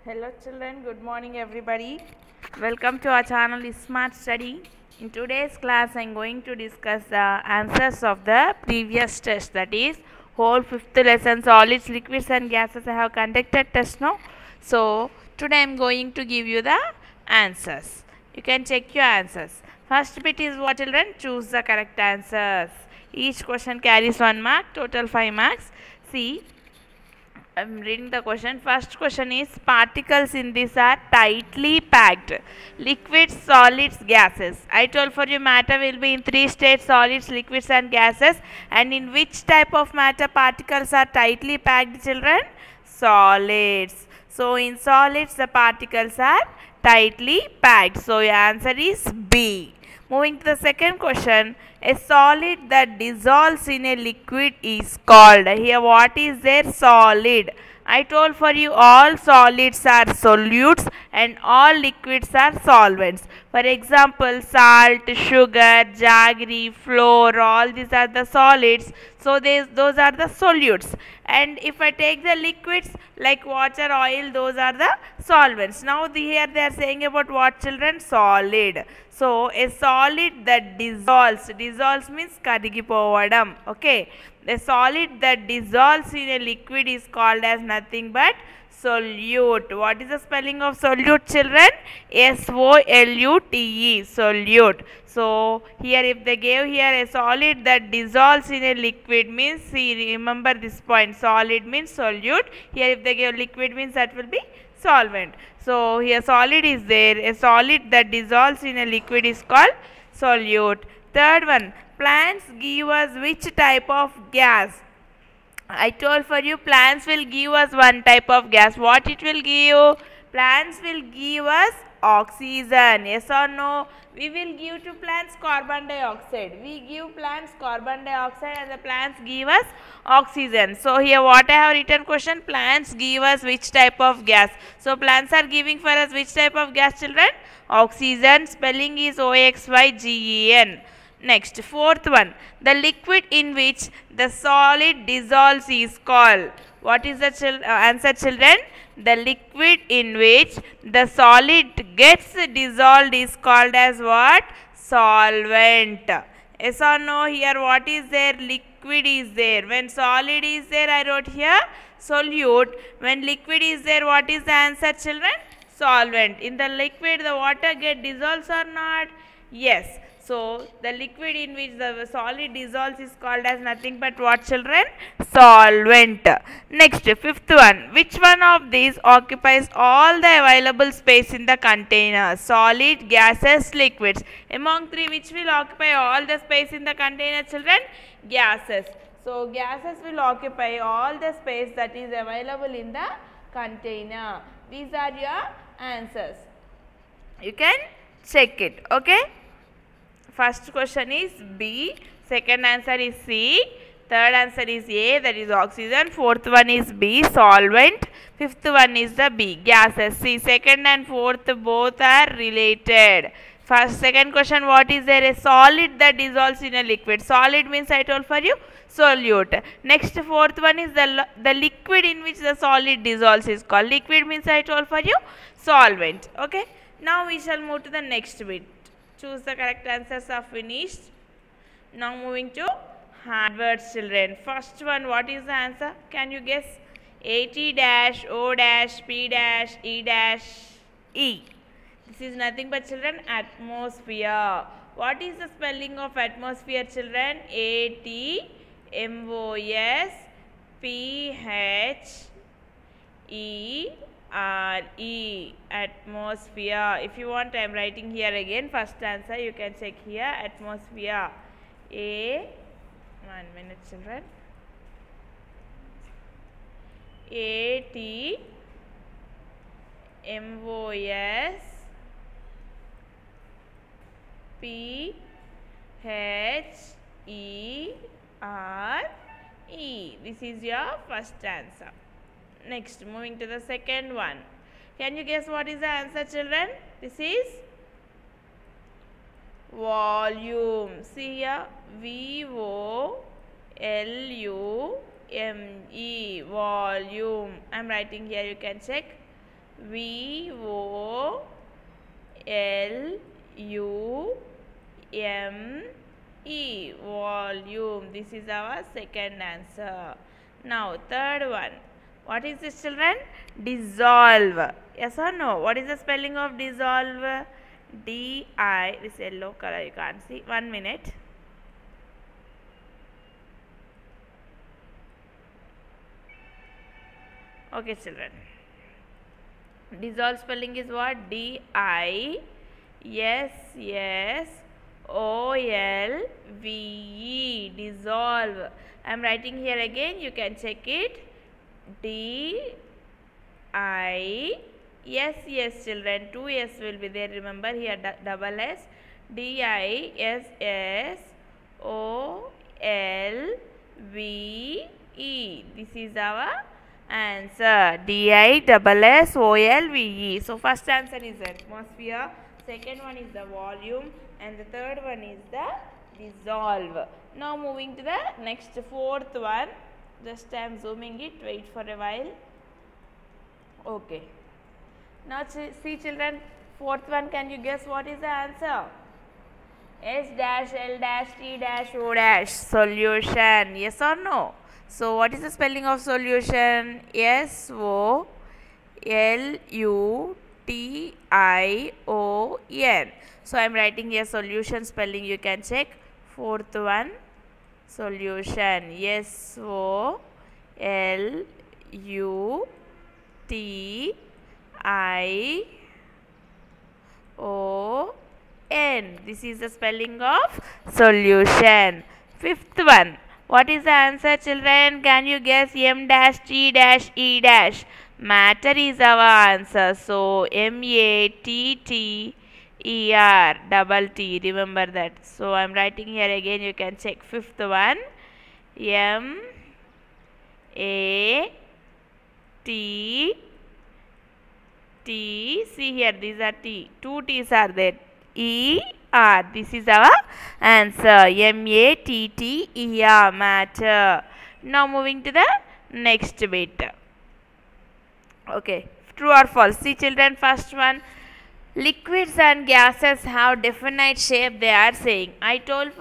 Hello children, good morning everybody. Welcome to our channel Smart Study. In today's class I am going to discuss the answers of the previous test, that is whole fifth lesson solids, liquids and gases. I have conducted test now. So today I am going to give you the answers. You can check your answers. First bit is what children? Choose the correct answers. Each question carries 1 mark, total 5 marks. See, I'm reading the question. First question is particles in this are tightly packed. Liquids, solids, gases. I told for you matter will be in 3 states: solids, liquids and gases. And in which type of matter particles are tightly packed, children? Solids. So in solids the particles are tightly packed. So your answer is B. Moving to the second question, a solid that dissolves in a liquid is called. Here what is their solid? I told for you all solids are solutes and all liquids are solvents. For example, salt, sugar, jaggery, flour, all these are the solids. So those are the solutes. And if I take the liquids like water, oil, those are the solvents. Now here they are saying about what, children? Solid. So a solid that dissolves means kadigipovadam. Okay. The solid that dissolves in a liquid is called as nothing but solute. What is the spelling of solute, children? S-O-L-U-T-E, solute. So here if they gave here a solid that dissolves in a liquid means, see, remember this point, solid means solute. Here if they give liquid means that will be solvent. So here solid is there. A solid that dissolves in a liquid is called solute. Third one, plants give us which type of gas? I told for you plants will give us one type of gas. What it will give? Plants will give us oxygen. Yes or no? We will give to plants carbon dioxide. We give plants carbon dioxide and the plants give us oxygen. So here what I have written question, plants give us which type of gas? So plants are giving for us which type of gas, children? Oxygen. Spelling is O-X-Y-G-E-N. Next, fourth one, the liquid in which the solid dissolves is called. What is the answer, children? The liquid in which the solid gets dissolved is called as what? Solvent. Yes or no? Here what is there? Liquid is there. When solid is there, I wrote here solute. When liquid is there, what is the answer, children? Solvent. In the liquid, the water get dissolves or not? Yes. So the liquid in which the solid dissolves is called as nothing but what, children? Solvent. Next, fifth one. Which one of these occupies all the available space in the container? Solid, gases, liquids. Among three, which will occupy all the space in the container, children? Gases. So gases will occupy all the space that is available in the container. These are your answers. You can check it. Okay. First question is B, second answer is C, third answer is A, that is oxygen, fourth one is B, solvent, fifth one is the B, gases. See, second and fourth both are related. Second question, what is there? A solid that dissolves in a liquid. Solid means I told for you solute. Next, fourth one is the liquid in which the solid dissolves is called. Liquid means I told for you solvent. Okay. Now we shall move to the next bit. Choose the correct answers are finished. Now moving to hard words, children. First one, what is the answer? Can you guess? AT-O-P-E-E. This is nothing but, children, atmosphere. What is the spelling of atmosphere, children? A-T-M-O-S-P-H-E R-E, atmosphere. If you want, I am writing here again. First answer, you can check here, atmosphere. One minute, children. A-T-M-O-S-P-H-E-R-E. This is your first answer. Next, moving to the second one. Can you guess what is the answer, children? This is volume. See here, V-O-L-U-M-E, volume. I am writing here, you can check. V-O-L-U-M-E, volume. This is our second answer. Now, third one. What is this, children? Dissolve. Yes or no? What is the spelling of dissolve? D-I, this yellow color you can't see. 1 minute. Okay, children. Dissolve spelling is what? D-I-S-S-O-L-V-E. Dissolve. I am writing here again. You can check it. D-I. Yes, children. 2 S will be there. Remember here double S. D-I-S-S-O-L-V-E. This is our answer. D-I-S-S-O-L-V-E. So first answer is atmosphere, second one is the volume, and the third one is the dissolve. Now moving to the next fourth one. Just I am zooming it. Wait for a while. Okay. Now see, children, fourth one. Can you guess what is the answer? S dash L dash T dash O dash. Solution. Yes or no? So what is the spelling of solution? S-O-L-U-T-I-O-N. So I am writing here solution spelling. You can check. Fourth one, solution. S-O-L-U-T-I-O-N. This is the spelling of solution. Fifth one. What is the answer, children? Can you guess? M dash T dash E dash. Matter is our answer. So M-A-T-T-E-R double T. Remember that. So I am writing here again. You can check fifth one. M-A-T-T. See here, these are T. 2 T's are there. E-R. This is our answer. M-A-T-T-E-R. Matter. Now moving to the next bit. Okay. True or false? See, children, first one. Liquids and gases have definite shape, they are saying. Did I told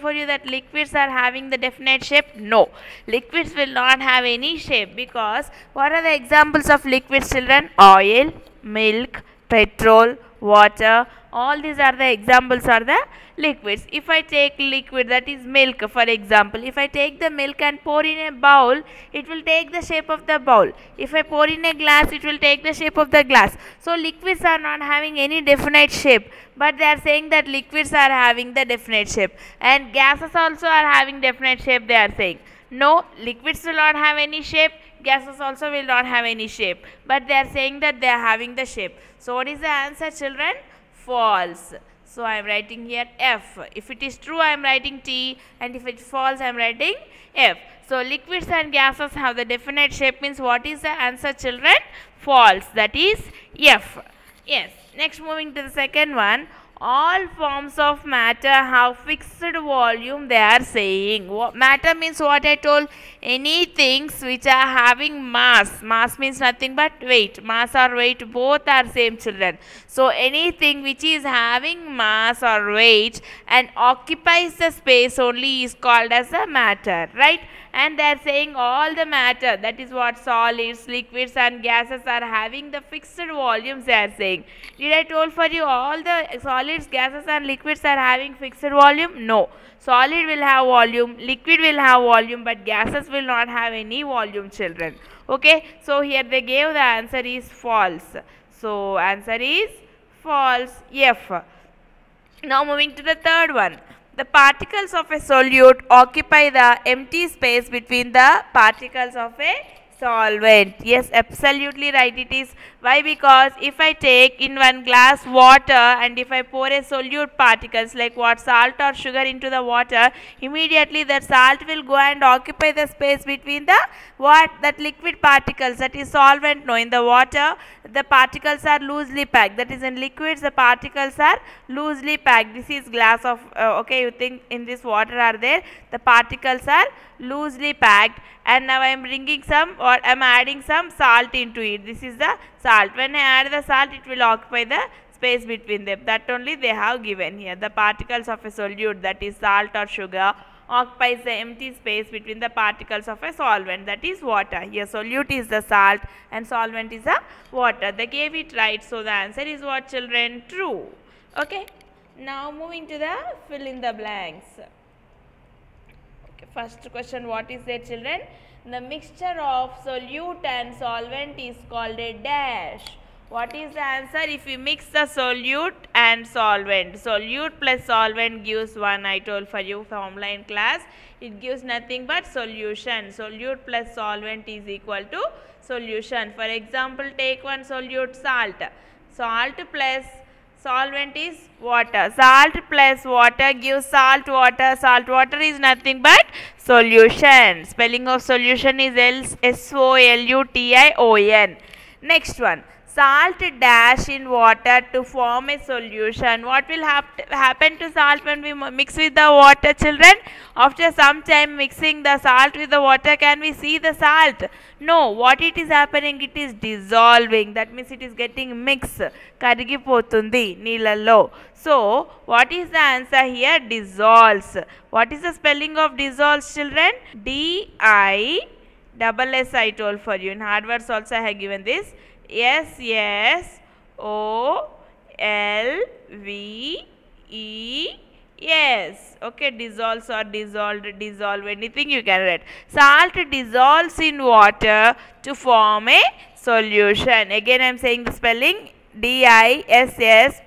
for you that liquids are having the definite shape? No. Liquids will not have any shape, because what are the examples of liquids, children? Oil, milk, petrol, water. All these are the examples are the liquids. If I take liquid, that is milk, for example, if I take the milk and pour in a bowl, it will take the shape of the bowl. If I pour in a glass, it will take the shape of the glass. So liquids are not having any definite shape, but they are saying that liquids are having the definite shape, and gases also are having definite shape, they are saying. No, liquids will not have any shape, gases also will not have any shape, but they are saying that they are having the shape. So what is the answer, children? False. So I am writing here F. If it is true, I am writing T, and if it is false, I am writing F. So liquids and gases have the definite shape, means what is the answer, children? False. That is F. Yes. Next, moving to the second one. All forms of matter have fixed volume, they are saying. Matter means what I told? Any things which are having mass. Mass means nothing but weight. Mass or weight, both are same, children. So anything which is having mass or weight and occupies the space only is called as a matter, right? And they are saying all the matter, that is what solids, liquids and gases are having the fixed volumes, they are saying. Did I told for you all the solids, gases and liquids are having fixed volume? No. Solid will have volume, liquid will have volume, but gases will not have any volume, children. Okay. So here they gave the answer is false. So answer is false, F. Now moving to the third one. The particles of a solute occupy the empty space between the particles of a solvent. Yes, absolutely right it is. Why? Because if I take in one glass water and if I pour a solute particles like what, salt or sugar into the water, immediately that salt will go and occupy the space between the what, that liquid particles, that is solvent, no, in the water. the particles are loosely packed. That is, in liquids the particles are loosely packed. This is glass of okay, you think in this water are there, the particles are loosely packed, and now I am bringing some, or I am adding some salt into it. This is the salt. When I add the salt, it will occupy the space between them. That only they have given here. The particles of a solute, that is salt or sugar, occupies the empty space between the particles of a solvent, that is water. Here solute is the salt and solvent is the water. They gave it right, so the answer is what, children? True. Okay. Now moving to the fill in the blanks. Okay, first question, what is there, children? The mixture of solute and solvent is called a dash. What is the answer? If we mix the solute and solvent, solute plus solvent gives 1. I told for you formula in class. It gives nothing but solution. Solute plus solvent is equal to solution. For example, take one solute, salt. Salt plus solvent is water. Salt plus water gives salt water. Salt water is nothing but solution. Spelling of solution is SOLUTION. Next one. Salt dash in water to form a solution. What will happen to salt when we mix with the water, children? After some time mixing the salt with the water, can we see the salt? No. What it is happening? It is dissolving. That means it is getting mixed. Karigipotundi neelallo. So, what is the answer here? Dissolves. What is the spelling of dissolves, children? D-I-S-S I told for you. In hard words also I have given this. S-S-O-L-V-E-S. Okay, dissolves or dissolved, dissolve, anything you can write. Salt dissolves in water to form a solution. Again I am saying the spelling, D-I-S-S-O-L-V-E-S,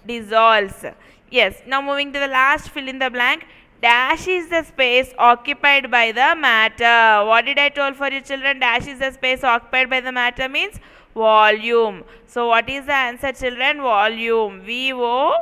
dissolves. Yes, now moving to the last fill in the blank. Dash is the space occupied by the matter. What did I told for you, children? Dash is the space occupied by the matter means volume. So, what is the answer, children? Volume. V-O-L-U-M-E.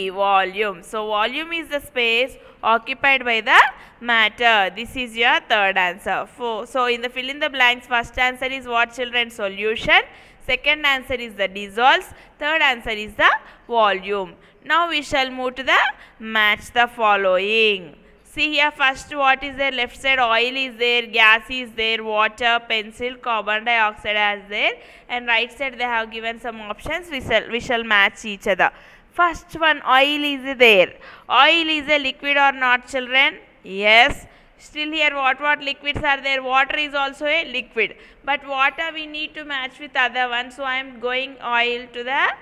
Volume. So, volume is the space occupied by the matter. This is your third answer. So, in the fill in the blanks, first answer is what, children? Solution. Second answer is the dissolves. Third answer is the volume. Now we shall move to the match the following. See here, first what is there? Left side oil is there, gas is there, water, pencil, carbon dioxide is there, and right side they have given some options. We shall match each other. First one, oil is there. Oil is a liquid or not, children? Yes. Still here what liquids are there? Water is also a liquid. But water we need to match with other one. So I am going oil to the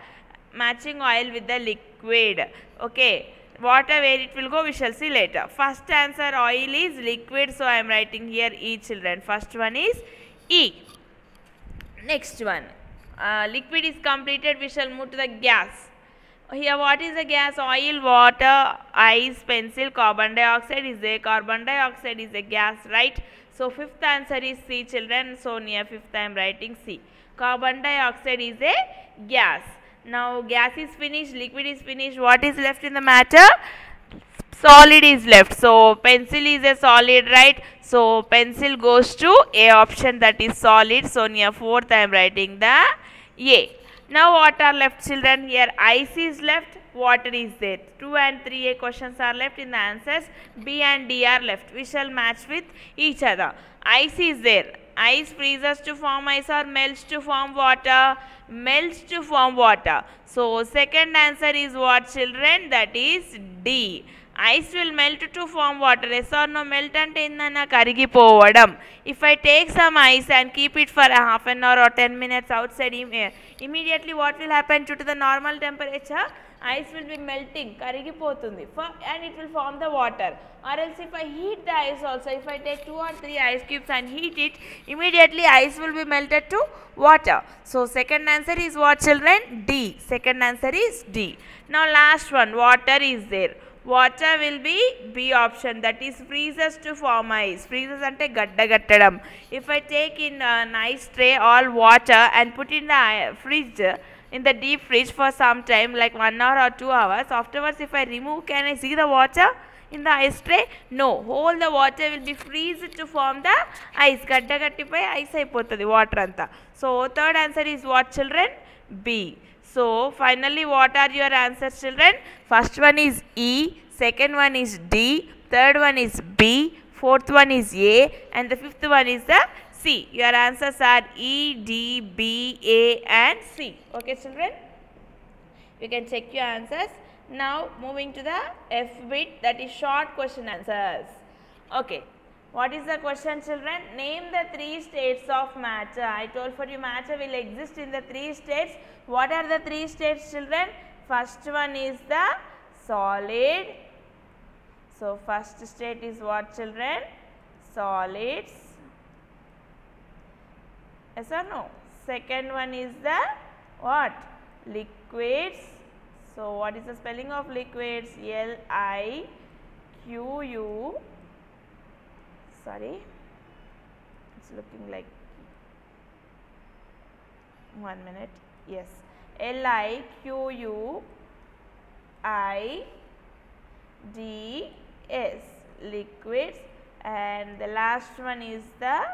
matching oil with the liquid. Okay. Water where it will go we shall see later. First answer, oil is liquid. So I am writing here E, children. First one is E. Next one. Liquid is completed. We shall move to the gas. Here what is the gas? Oil, water, ice, pencil, carbon dioxide is there. Carbon dioxide is a gas, right? So fifth answer is C, children. So near fifth I am writing C. Carbon dioxide is a gas. Now gas is finished, liquid is finished. What is left in the matter? Solid is left. So pencil is a solid, right? So pencil goes to A option, that is solid. So near fourth I am writing the A. Now what are left, children? Here ice is left, water is there. 2 and 3A questions are left. In the answers B and D are left. We shall match with each other. Ice is there. Ice freezes to form ice or melts to form water? Melts to form water. So second answer is what, children? That is D. Ice will melt to form water. Yes or no? Melt ante endana karigipovodam. If I take some ice and keep it for a half an hour or 10 minutes outside, immediately what will happen due to the normal temperature? Ice will be melting, karigipotundi, and it will form the water. Or else if I heat the ice also, if I take 2 or 3 ice cubes and heat it, immediately ice will be melted to water. So second answer is what, children? D. Second answer is D. Now last one, water is there. Water will be B option, that is freezes to form ice. Freezes ante gadda gattadam. If I take in an ice tray all water and put in the fridge, in the deep fridge for some time like 1 hour or 2 hours, afterwards if I remove, can I see the water? in the ice tray? No. All the water will be freezed to form the ice. Gadda gattipai ice ayipothadi water anta. So third answer is what, children? B. So finally what are your answers, children? First one is E, second one is D, third one is B, fourth one is A, and the fifth one is the C. Your answers are E, D, B, A and C. Okay, children? You can check your answers. Now moving to the F bit, that is short question answers. Okay. What is the question, children? Name the 3 states of matter. I told for you matter will exist in the 3 states. What are the 3 states, children? First one is the solid. So first state is what, children? Solids. Yes or no? Second one is the what? Liquids. So what is the spelling of liquids? L-I-Q-U. Sorry, it's looking like 1 minute. Yes, L-I-Q-U-I-D-S, liquids, and the last one is the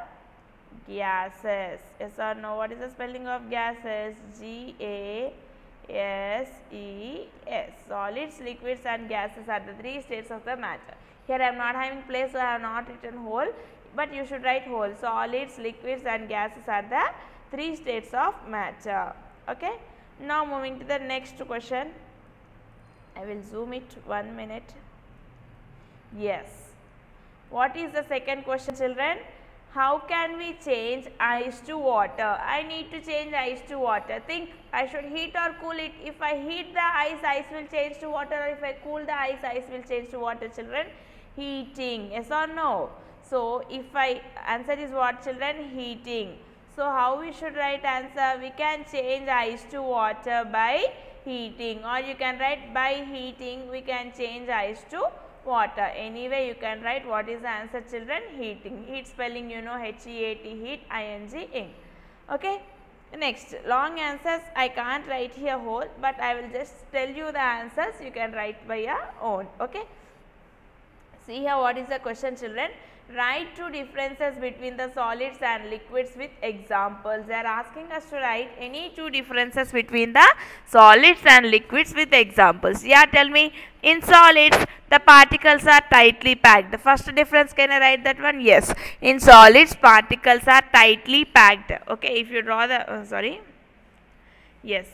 gases. Yes or no? What is the spelling of gases? G-A-S-E-S. Solids, liquids and gases are the 3 states of the matter. Here I am not having place, so I have not written whole, but you should write whole. Solids, liquids and gases are the 3 states of matter. Okay. Now moving to the next question. I will zoom it 1 minute. Yes. What is the second question, children? How can we change ice to water? I need to change ice to water. Think, I should heat or cool it. If I heat the ice, ice will change to water, or if I cool the ice, ice will change to water, children? Heating. Yes or no? So if answer is what, children? Heating. So how we should write answer? We can change ice to water by heating, or you can write by heating we can change ice to water. Anyway, you can write what is the answer, children? Heating. Heat spelling you know, H-E-A-T, heat, I-N-G, ing. Okay. Next, long answers I can't write here whole, but I will just tell you the answers. You can write by your own. Okay. See here what is the question, children? Write 2 differences between the solids and liquids with examples. They are asking us to write any 2 differences between the solids and liquids with examples. Yeah, tell me. In solids, the particles are tightly packed. The first difference, can I write that one? Yes. In solids, particles are tightly packed. Okay, if you draw the, sorry. Yes,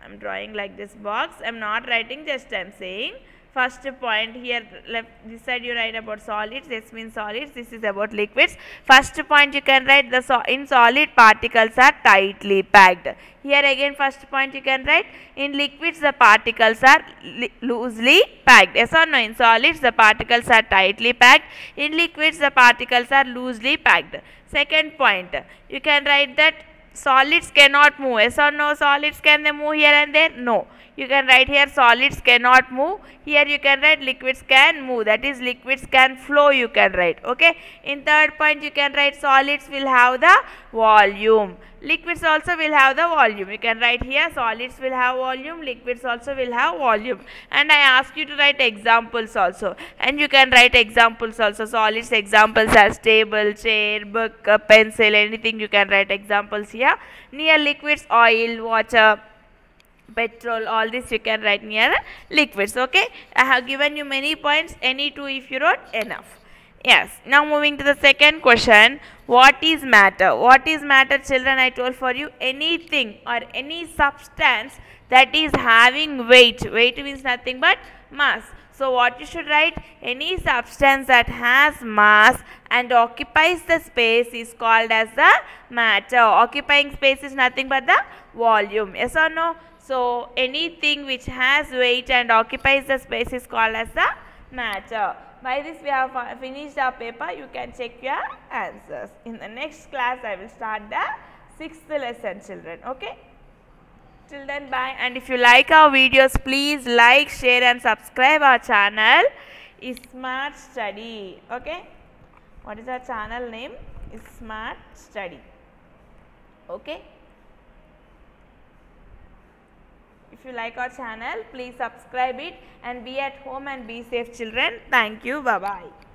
I am drawing like this box. I am not writing, just I am saying. First point here, left this side you write about solids, this means solids, this is about liquids. First point you can write the in solid particles are tightly packed. Here again first point you can write in liquids the particles are loosely packed. Yes or no? In solids the particles are tightly packed, in liquids the particles are loosely packed. Second point, you can write that solids cannot move. Yes or no? Solids, can they move here and there? No. You can write here solids cannot move. Here you can write liquids can move. That is liquids can flow, you can write. Okay. In third point you can write solids will have the volume. Liquids also will have the volume. You can write here solids will have volume, liquids also will have volume. And I ask you to write examples also. And you can write examples also. Solids examples as table, chair, book, pencil, anything you can write examples here. Near liquids, oil, water, petrol, all this you can write near liquids. Okay. I have given you many points. Any 2 if you wrote, enough. Yes. Now moving to the second question. What is matter? What is matter, children? I told for you anything or any substance that is having weight. Weight means nothing but mass. So what you should write? Any substance that has mass and occupies the space is called as the matter. Occupying space is nothing but the volume. Yes or no? So anything which has weight and occupies the space is called as the matter. By this we have finished our paper. You can check your answers. In the next class I will start the 6th lesson, children. Okay. Till then, bye. And if you like our videos, please like, share and subscribe our channel. Smart Study. Okay. What is our channel name? Smart Study. Okay. If you like our channel, please subscribe it and be at home and be safe children. Thank you. Bye bye.